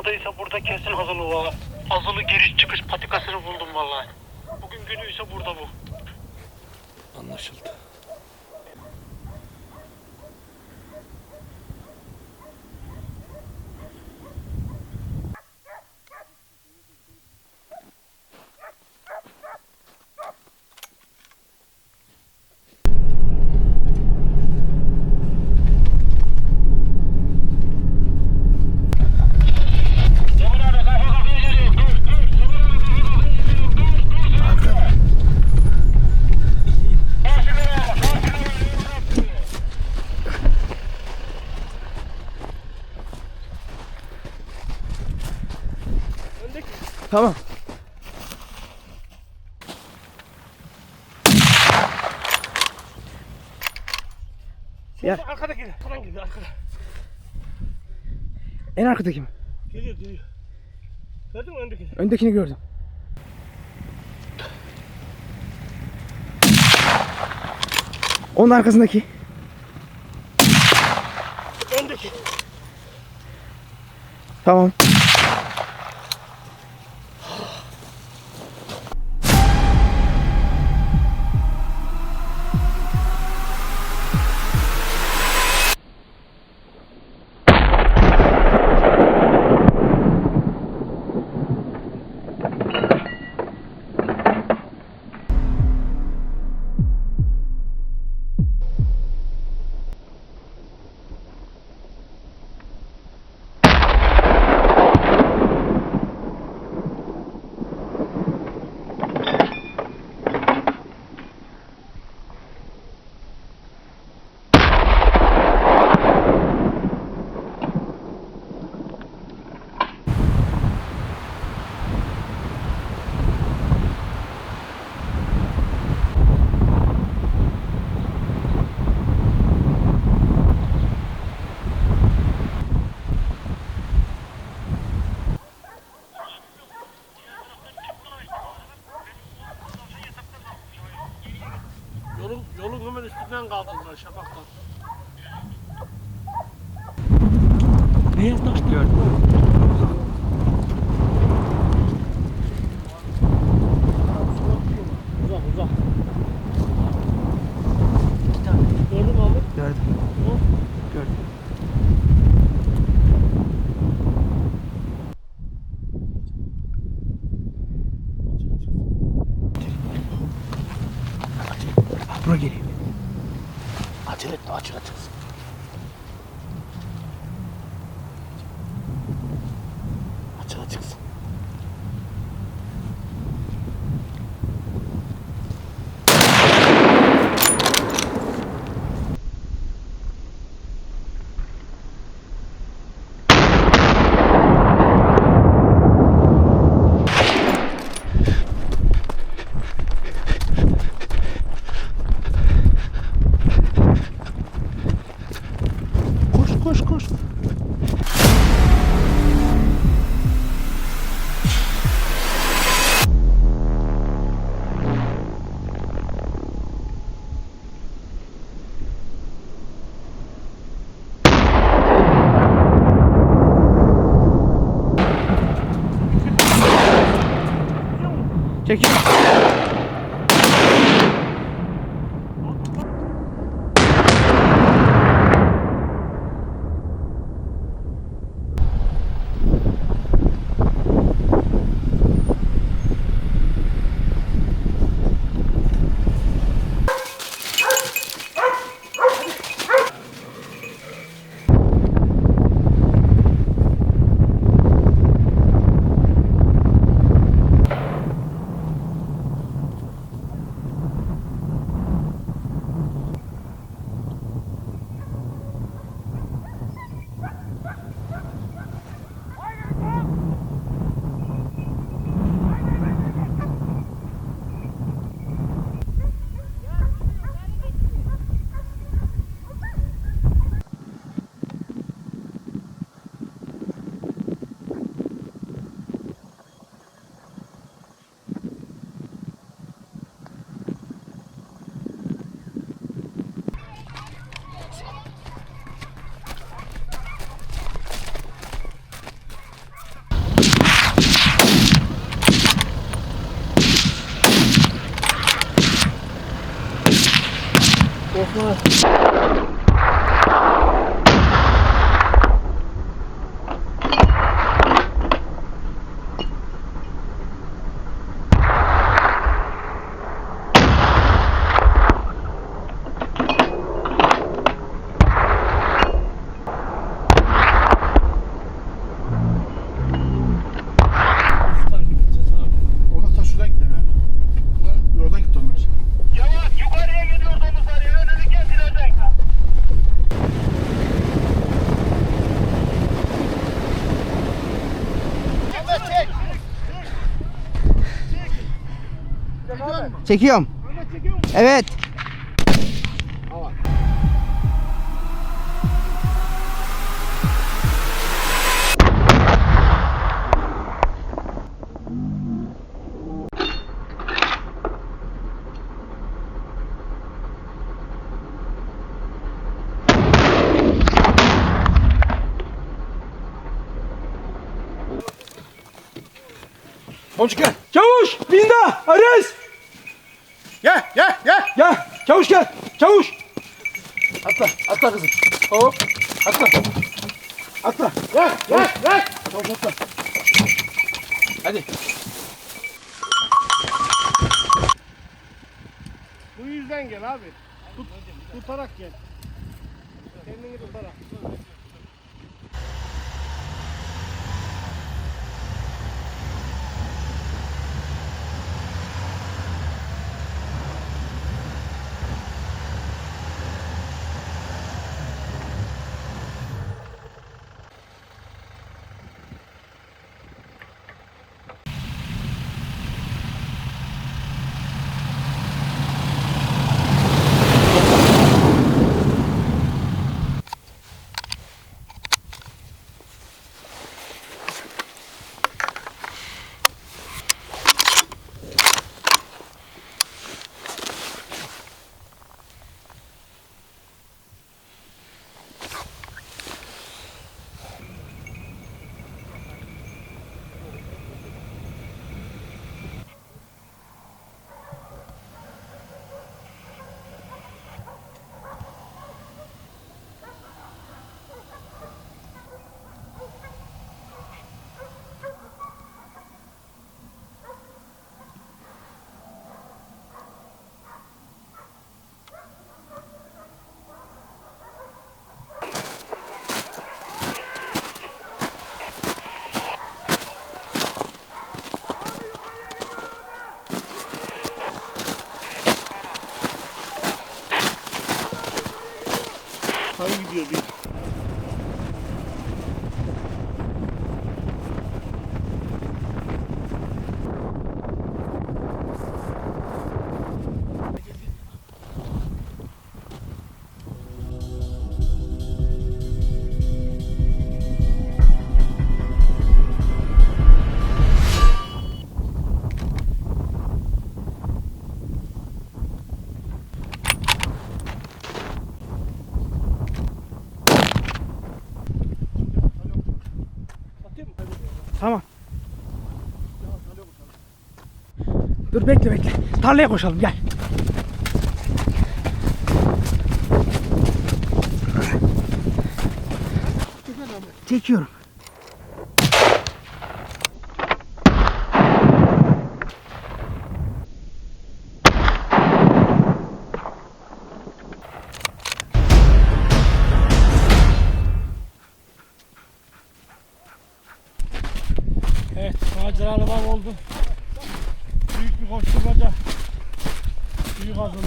buradaysa burada kesin Azılı var. Azılı giriş çıkış patikasını buldum vallahi. Bugün günüyse burada bu. Anlaşıldı. Tamam. Ya. Arkadaki, buradan gidiyor arkada. En arkadaki mi? Geliyor. Gördün mü öndekini? Öndekini gördüm. Onun arkasındaki. Öndeki. Tamam. Yolun hemen üstünden kaldırdılar şafaktan. Beyaz taş gördüm. Uzak. Gördün mü abi? Gördüm. O? Gördüm. Bura geliyor. Acele etme, açılacağız. Açılacaksın. Koş. Çekil. Onlar ta şuradan gider ha. Yoldan gitti onlar. Yavaş yukarıya gidiyor domuzlar ya. Önünü kesilecek. Çekiyorum. Evet. Boncuk gel. Çavuş! Linda! Ares! Gel gel gel. Gel! Çavuş gel! Çavuş! Atla atla kızım. Hop. Atla. Atla. Gel gel gel. Çavuş atla. Hadi. Bu yüzden gel abi. Tutarak gel. Kendini tutarak. Sarı gidiyor bir. Tamam. Dur bekle bekle. Tarlaya koşalım gel. Çekiyorum. Evet, maceralı av oldu. Büyük bir koşturmaca. Büyük azın.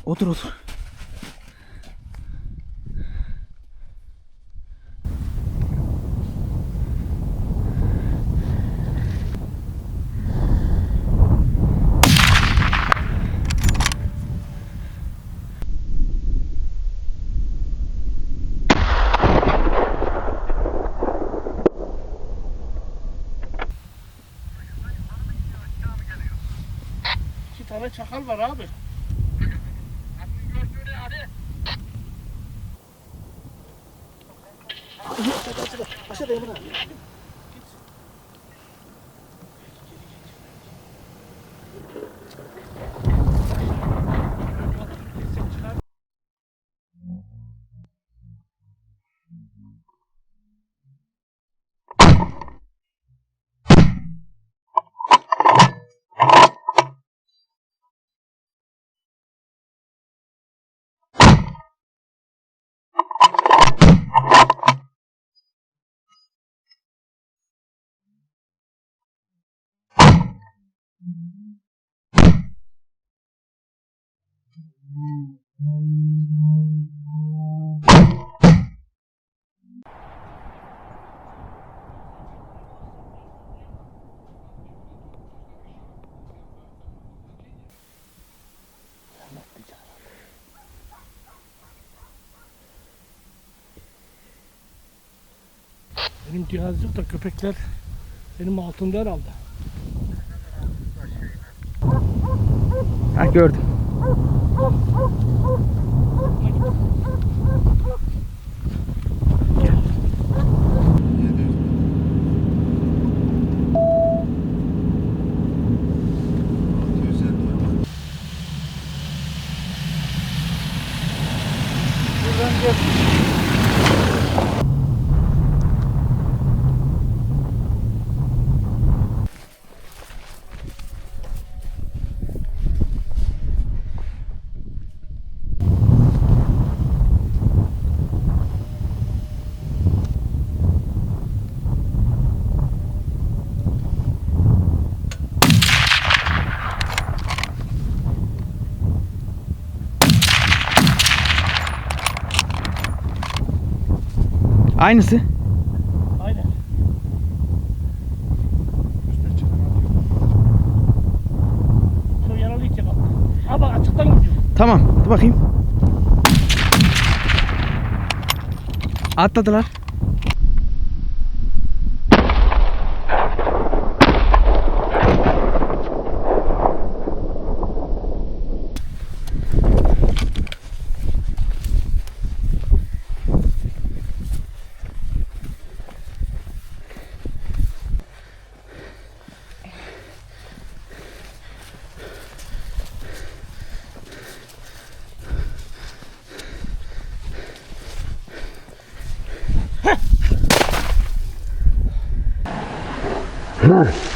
Otur otur. tane çakal var abi. Benim cihaz yok da köpekler benim altımda herhalde. Ha gördüm. Aynısı. Aynen. Şu yaralı iki bak. Ha bak açıktan gidiyor. Tamam. Dur bakayım. Atladılar. Huh.